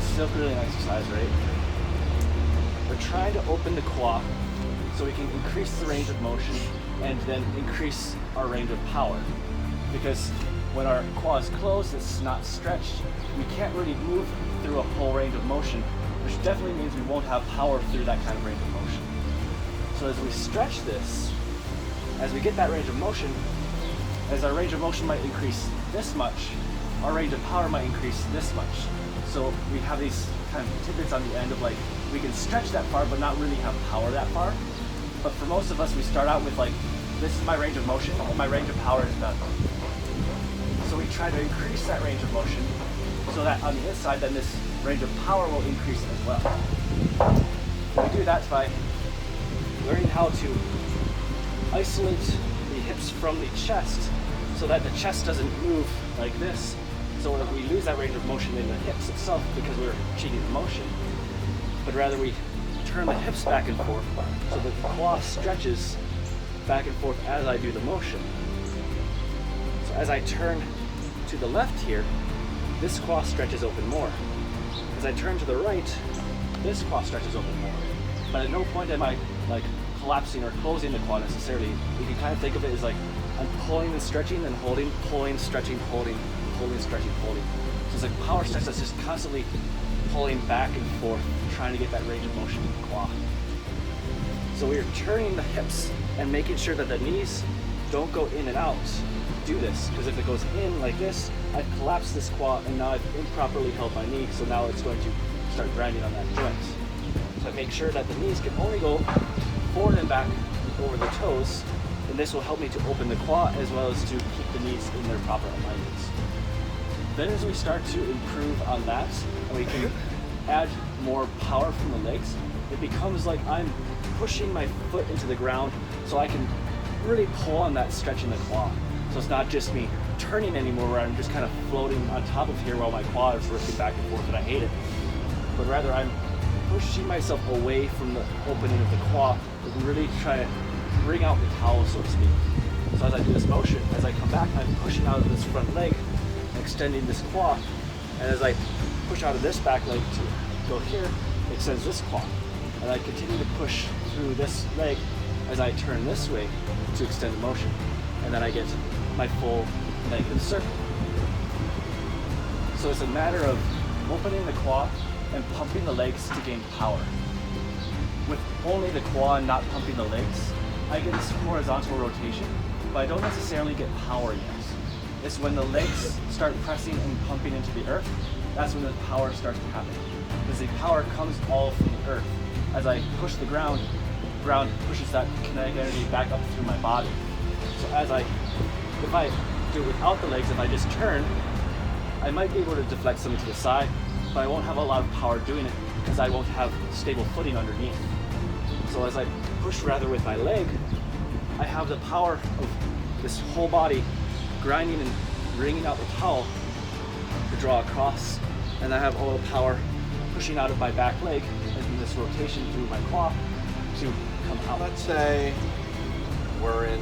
still really an exercise, right? We're trying to open the quad so we can increase the range of motion and then increase our range of power. Because when our quad is closed, it's not stretched, we can't really move through a whole range of motion, which definitely means we won't have power through that kind of range of motion. So as we stretch this, as we get that range of motion, as our range of motion might increase this much, our range of power might increase this much. So we have these kind of tidbits on the end of like, we can stretch that far but not really have power that far. But for most of us, we start out with like, this is my range of motion and my range of power is done. So we try to increase that range of motion so that on the inside, then this range of power will increase as well. We do that by learning how to isolate the hips from the chest so that the chest doesn't move like this. So that we lose that range of motion in the hips itself because we're cheating the motion. But rather we turn the hips back and forth so that the quad stretches back and forth as I do the motion. So as I turn to the left here, this quad stretches open more. As I turn to the right, this quad stretches open more. But at no point am I like collapsing or closing the quad necessarily. You can kind of think of it as like I'm pulling and stretching and holding, pulling, stretching, holding, pulling, stretching, holding. So it's like a power stretch that's just constantly pulling back and forth, trying to get that range of motion in the quad. So we are turning the hips and making sure that the knees don't go in and out. Do this, because if it goes in like this, I've collapsed this quad and now I've improperly held my knee, so now it's going to start grinding on that joint. So I make sure that the knees can only go forward and back over the toes, and this will help me to open the quad as well as to keep the knees in their proper alignments. Then as we start to improve on that, and we can add more power from the legs, it becomes like I'm pushing my foot into the ground so I can really pull on that stretch in the quad. So it's not just me turning anymore where I'm just kind of floating on top of here while my quad is ripping back and forth and I hate it. But rather I'm pushing myself away from the opening of the quad and really try to bring out the towel, so to speak. So as I do this motion, as I come back, I'm pushing out of this front leg, extending this quad, and as I push out of this back leg to go here, it extends this quad. And I continue to push through this leg as I turn this way to extend the motion. And then I get my full lengthened circle. So it's a matter of opening the quad and pumping the legs to gain power. With only the quad and not pumping the legs, I get this horizontal rotation, but I don't necessarily get power yet. It's when the legs start pressing and pumping into the earth, that's when the power starts to happen. Because the power comes all from the earth. As I push the ground pushes that kinetic energy back up through my body. So if I do it without the legs, if I just turn, I might be able to deflect something to the side, but I won't have a lot of power doing it because I won't have stable footing underneath. So as I push rather with my leg, I have the power of this whole body grinding and wringing out the towel to draw across, and I have all the power pushing out of my back leg and this rotation through my quad to come out. Let's say we're in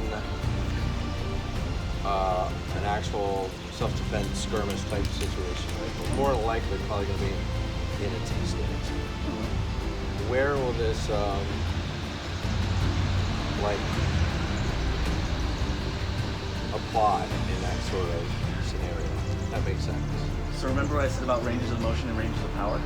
an actual self-defense skirmish type situation, right? But more than likely probably going to be in a T-stance. Mm-hmm. Where will this apply in that sort of scenario? That makes sense. So remember what I said about ranges of motion and ranges of power?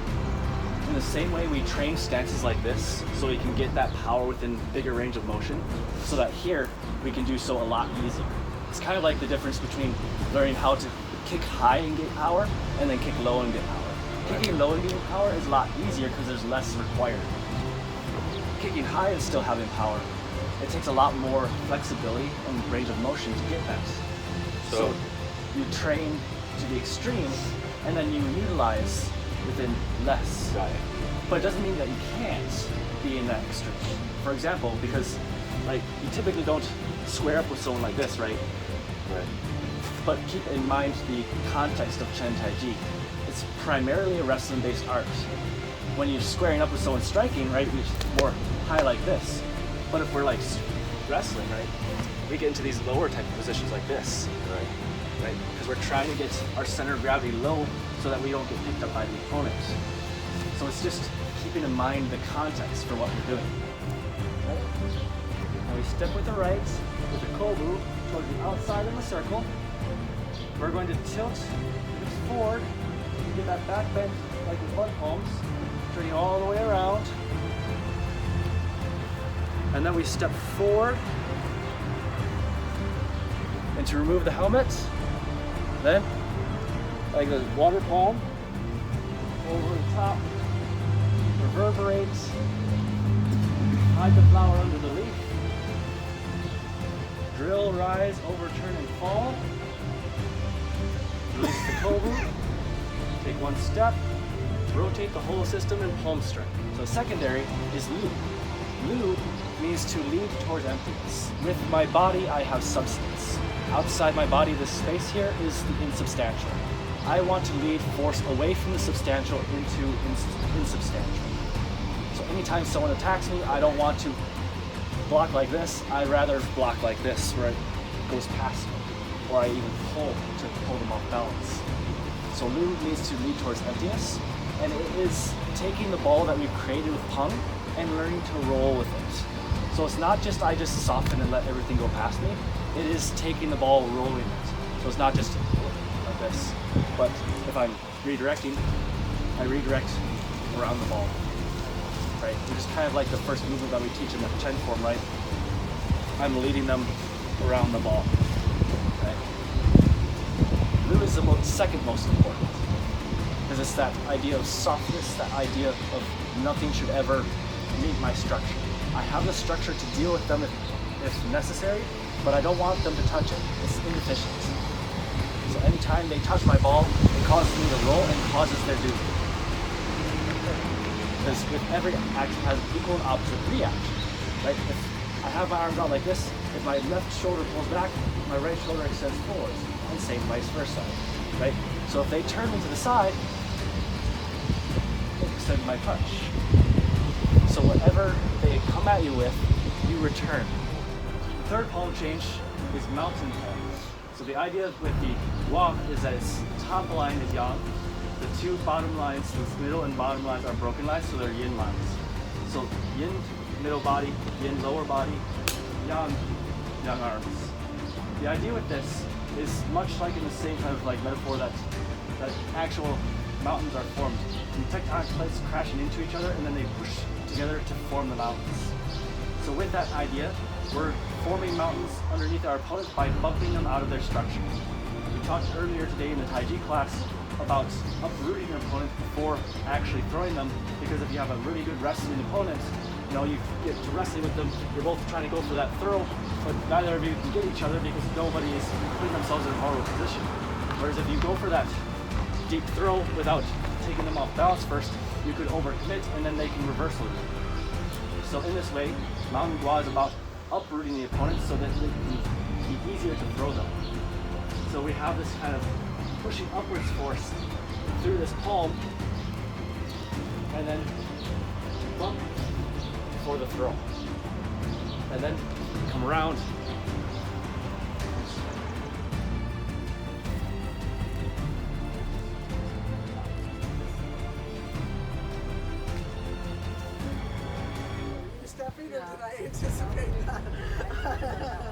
In the same way we train stances like this so we can get that power within bigger range of motion, so that here we can do so a lot easier. It's kind of like the difference between learning how to kick high and get power and then kick low and get power. Kicking low and getting power is a lot easier because there's less required. Kicking high and still having power, it takes a lot more flexibility and range of motion to get that. So you train to the extreme and then you utilize within less. Got it. But it doesn't mean that you can't be in that extreme. For example, because like you typically don't square up with someone like this, right? Right. But keep in mind the context of Chen Taiji. It's primarily a wrestling-based art. When you're squaring up with someone striking, right, you're more high like this. But if we're like wrestling, right, we get into these lower type of positions like this. Right. Right? Because we're trying to get our center of gravity low so that we don't get picked up by the opponent. So it's just keeping in mind the context for what we're doing. Right? Now we step with the right, with the kobu, towards the outside of the circle. We're going to tilt hips forward, get that back bend like with butt palms, turning all the way around. And then we step forward. And to remove the helmet, then, like the water palm, over the top, reverberate, hide the flower under the leaf, drill, rise, overturn, and fall. Release the kobu, take one step, rotate the whole system in palm strike. So secondary is lu. Lu means to lead towards emptiness. With my body, I have substance. Outside my body, this space here is the insubstantial. I want to lead force away from the substantial into insubstantial. So anytime someone attacks me, I don't want to block like this. I'd rather block like this, where it goes past me, or I even pull to pull them off balance. So Lu means to lead towards emptiness, and it is taking the ball that we've created with Peng and learning to roll with it. So it's not just I just soften and let everything go past me. It is taking the ball, rolling it. So it's not just like this, but if I'm redirecting, I redirect around the ball, right? Which is kind of like the first movement that we teach in the Chen form, right? I'm leading them around the ball, right? Lu is the second most important, because it's that idea of softness, that idea of nothing should ever meet my structure. I have the structure to deal with them if necessary, but I don't want them to touch it. It's inefficient. So anytime they touch my ball, it causes me to roll and causes their duty. Because with every action has equal and opposite reaction, right? If I have my arms out like this, if my left shoulder pulls back, my right shoulder extends forwards, and same vice versa, right? So if they turn me to the side, I extend my punch. So whatever they come at you with, you return. The third palm change is mountain palm. So the idea with the Gua is that its top line is yang. The two bottom lines, the middle and bottom lines are broken lines, so they're yin lines. So yin middle body, yin lower body, yang arms. The idea with this is much like in the same kind of like metaphor that actual mountains are formed. And tectonic plates crashing into each other and then they push together to form the mountains. So with that idea, we're forming mountains underneath our opponents by bumping them out of their structure. We talked earlier today in the Taiji class about uprooting your opponent before actually throwing them, because if you have a really good wrestling opponent, you know, you get to wrestling with them, you're both trying to go for that throw, but neither of you can get each other because nobody is putting themselves in a horrible position. Whereas if you go for that deep throw without taking them off balance first, you could overcommit and then they can reversal you. So in this way, Mountain Gua is about uprooting the opponent so that it can be easier to throw them. So we have this kind of pushing upwards force through this palm and then bump for the throw. And then come around. Stepping, or did I anticipate that?